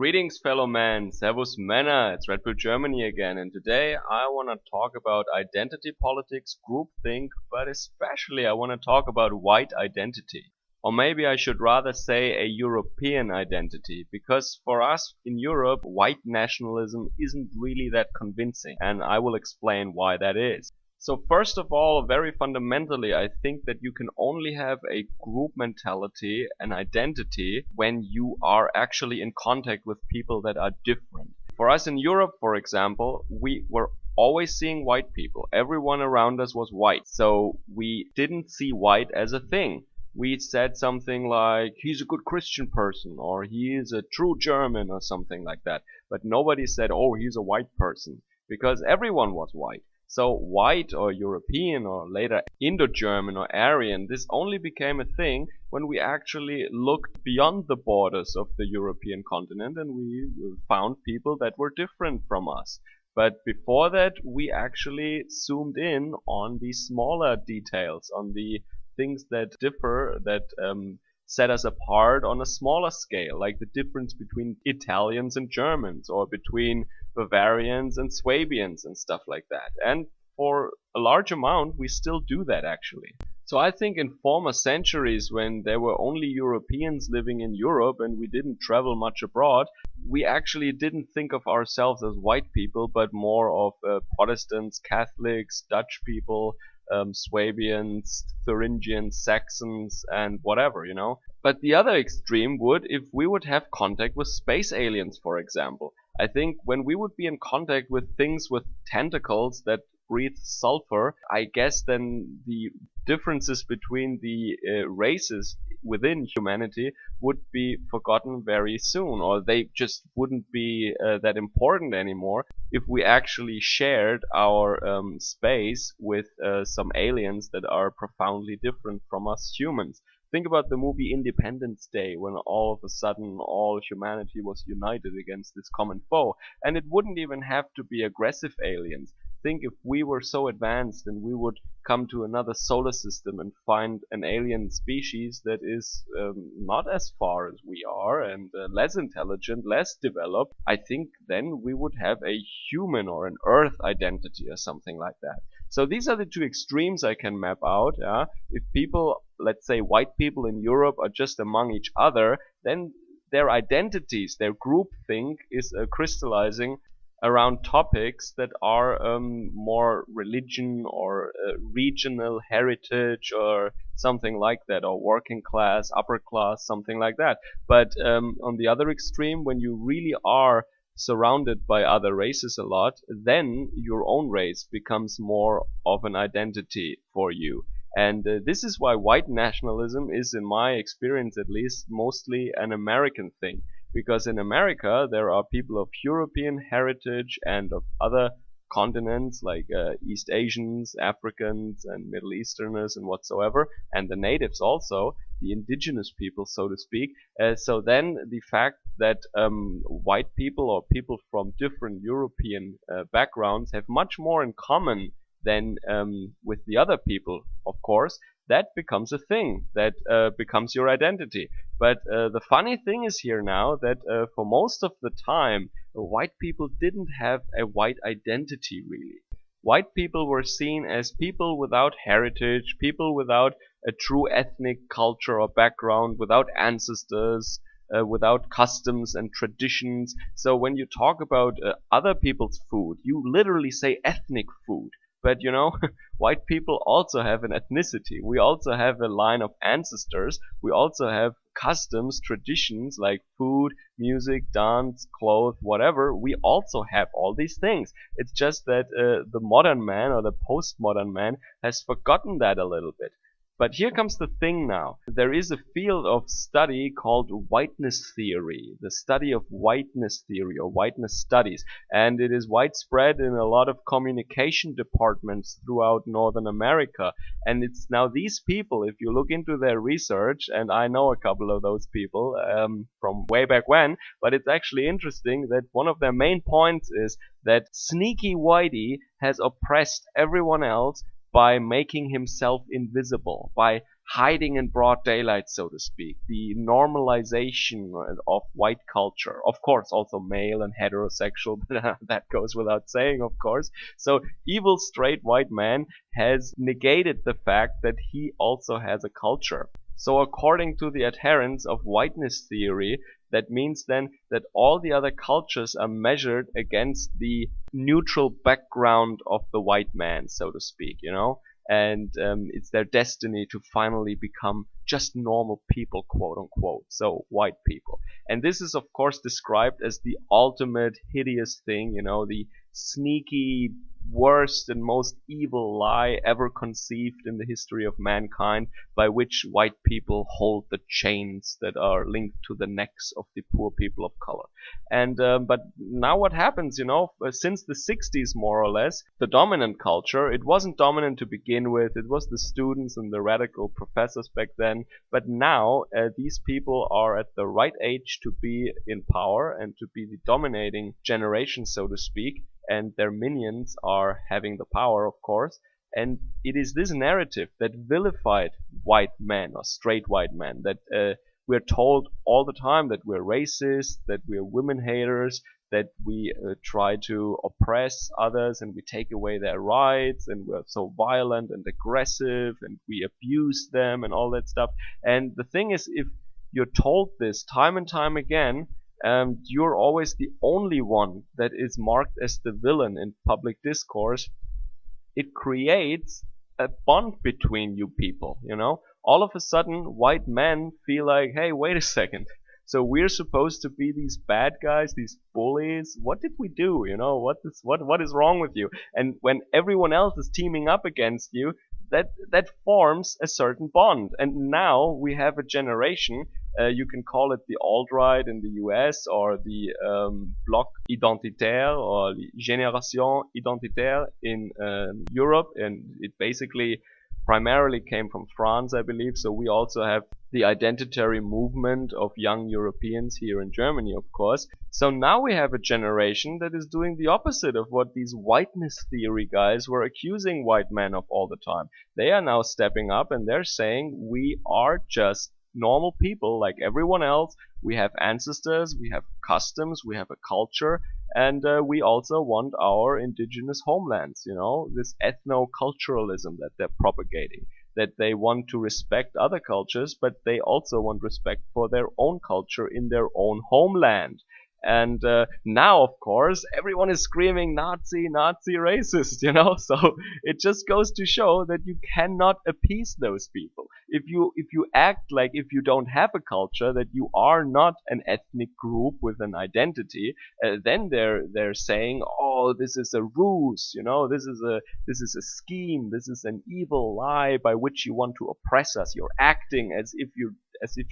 Greetings, fellow man. Servus Männer. It's Red Bull Germany again, and today I want to talk about identity politics, groupthink, but especially I want to talk about white identity. Or maybe I should rather say a European identity, because for us in Europe, white nationalism isn't really that convincing, and I will explain why that is. So first of all, very fundamentally, I think that you can only have a group mentality, an identity, when you are actually in contact with people that are different. For us in Europe, for example, we were always seeing white people. Everyone around us was white. So we didn't see white as a thing. We said something like, he's a good Christian person, or he is a true German, or something like that. But nobody said, oh, he's a white person, because everyone was white. So white or European or later Indo-German or Aryan, this only became a thing when we actually looked beyond the borders of the European continent and we found people that were different from us. But before that, we actually zoomed in on the smaller details, on the things that differ, that set us apart on a smaller scale, like the difference between Italians and Germans, or between Bavarians and Swabians and stuff like that. And for a large amount, we still do that actually. So I think in former centuries, when there were only Europeans living in Europe and we didn't travel much abroad, we actually didn't think of ourselves as white people, but more of Protestants, Catholics, Dutch people, Swabians, Thuringians, Saxons, and whatever, you know. But the other extreme would, if we would have contact with space aliens, for example. I think when we would be in contact with things with tentacles that breathe sulfur, I guess then the differences between the races within humanity would be forgotten very soon, or they just wouldn't be that important anymore if we actually shared our space with some aliens that are profoundly different from us humans. Think about the movie Independence Day, when all of a sudden all humanity was united against this common foe. And it wouldn't even have to be aggressive aliens. Think if we were so advanced and we would come to another solar system and find an alien species that is not as far as we are and less intelligent, less developed, I think then we would have a human or an Earth identity or something like that. So these are the two extremes I can map out. Yeah? If people, let's say white people in Europe, are just among each other, then their identities, their groupthink is crystallizing around topics that are more religion or regional heritage or something like that, or working class, upper class, something like that. But on the other extreme, when you really are surrounded by other races a lot, then your own race becomes more of an identity for you. And this is why white nationalism is, in my experience at least, mostly an American thing. Because in America there are people of European heritage and of other continents like East Asians, Africans and Middle Easterners and whatsoever, and the natives also, the indigenous people, so to speak. So then the fact that white people or people from different European backgrounds have much more in common than with the other people, of course, that becomes a thing, that becomes your identity. But the funny thing is here now that for most of the time, white people didn't have a white identity really. White people were seen as people without heritage, people without a true ethnic culture or background, without ancestors, without customs and traditions. So when you talk about other people's food, you literally say ethnic food. But you know, white people also have an ethnicity. We also have a line of ancestors. We also have customs, traditions like food, music, dance, clothes, whatever. We also have all these things. It's just that the modern man or the postmodern man has forgotten that a little bit. But here comes the thing now. There is a field of study called Whiteness Theory, the study of whiteness theory or whiteness studies. And it is widespread in a lot of communication departments throughout Northern America. And it's now these people, if you look into their research, and I know a couple of those people from way back when, but it's actually interesting that one of their main points is that Sneaky Whitey has oppressed everyone else by making himself invisible, by hiding in broad daylight, so to speak, the normalization of white culture. Of course, also male and heterosexual, but that goes without saying, of course. So evil straight white man has negated the fact that he also has a culture. So according to the adherents of whiteness theory, that means then that all the other cultures are measured against the neutral background of the white man, so to speak, and it's their destiny to finally become just normal people, quote unquote, so white people. And this is of course described as the ultimate hideous thing, the sneaky, worst and most evil lie ever conceived in the history of mankind, by which white people hold the chains that are linked to the necks of the poor people of color. And but now what happens, since the 60s more or less, the dominant culture, it wasn't dominant to begin with, it was the students and the radical professors back then, but now these people are at the right age to be in power and to be the dominating generation, so to speak, and their minions are having the power, of course. And it is this narrative that vilified white men or straight white men, that we're told all the time that we're racist, that we're women haters, that we try to oppress others and we take away their rights, and we're so violent and aggressive and we abuse them and all that stuff. And the thing is, if you're told this time and time again, you're always the only one that is marked as the villain in public discourse. It creates a bond between you people, All of a sudden, white men feel like, hey, wait a second. So we're supposed to be these bad guys, these bullies. What did we do? What is wrong with you? And when everyone else is teaming up against you, that forms a certain bond. And now we have a generation. You can call it the alt-right in the US, or the bloc identitaire, or the génération identitaire in Europe, and it basically primarily came from France, I believe. So we also have the identitary movement of young Europeans here in Germany, of course. So now we have a generation that is doing the opposite of what these whiteness theory guys were accusing white men of all the time. They are now stepping up and they're saying, we are just normal people like everyone else. We have ancestors, we have customs, we have a culture, and we also want our indigenous homelands, this ethno-culturalism that they're propagating, that they want to respect other cultures, but they also want respect for their own culture in their own homeland. And now, of course, everyone is screaming Nazi, Nazi, racist, So it just goes to show that you cannot appease those people. If you act like if you don't have a culture, that you are not an ethnic group with an identity, then they're saying, oh, this is a ruse, this is a scheme, this is an evil lie by which you want to oppress us. You're acting as if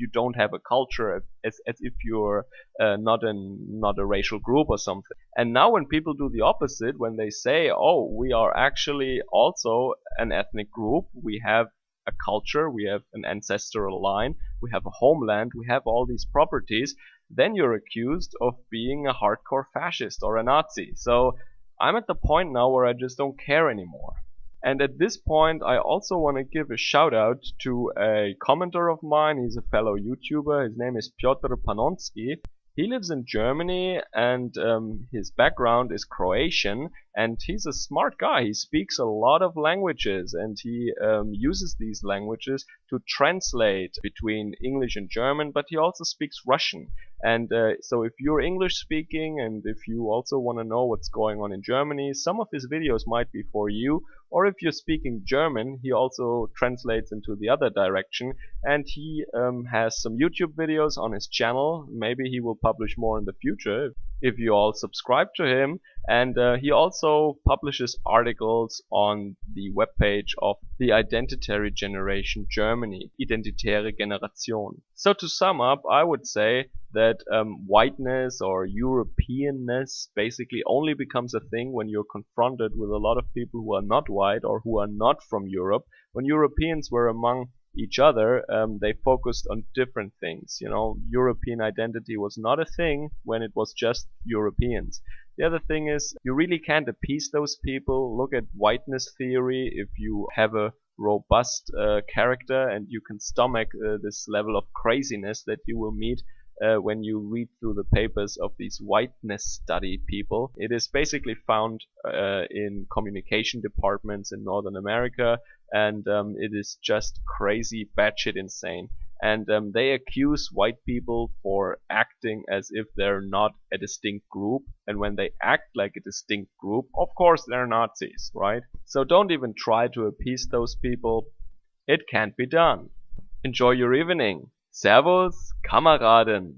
you don't have a culture, as if you're not a racial group or something. And now when people do the opposite, when they say, oh, we are actually also an ethnic group, we have a culture, we have an ancestral line, we have a homeland, we have all these properties, then you're accused of being a hardcore fascist or a Nazi. So I'm at the point now where I just don't care anymore. And at this point, I also want to give a shout out to a commenter of mine. He's a fellow YouTuber. His name is Pjotr Panonski. He lives in Germany, and his background is Croatian, and he's a smart guy. He speaks a lot of languages, and he uses these languages to translate between English and German, but he also speaks Russian. And so if you're English speaking, and if you also want to know what's going on in Germany, some of his videos might be for you. Or if you're speaking German, he also translates into the other direction, and he has some YouTube videos on his channel. Maybe he will publish more in the future if you all subscribe to him. And he also publishes articles on the webpage of the Identitary Generation Germany, Identitäre Generation. So to sum up, I would say that whiteness or Europeanness basically only becomes a thing when you're confronted with a lot of people who are not white or who are not from Europe. When Europeans were among each other, they focused on different things. European identity was not a thing when it was just Europeans. The other thing is, you really can't appease those people. Look at whiteness theory. If you have a robust character, and you can stomach this level of craziness that you will meet when you read through the papers of these whiteness study people. It is basically found in communication departments in Northern America, and it is just crazy, batshit insane. And they accuse white people for acting as if they're not a distinct group, and when they act like a distinct group, of course they're Nazis, right? So don't even try to appease those people. It can't be done. Enjoy your evening. Servus, Kameraden.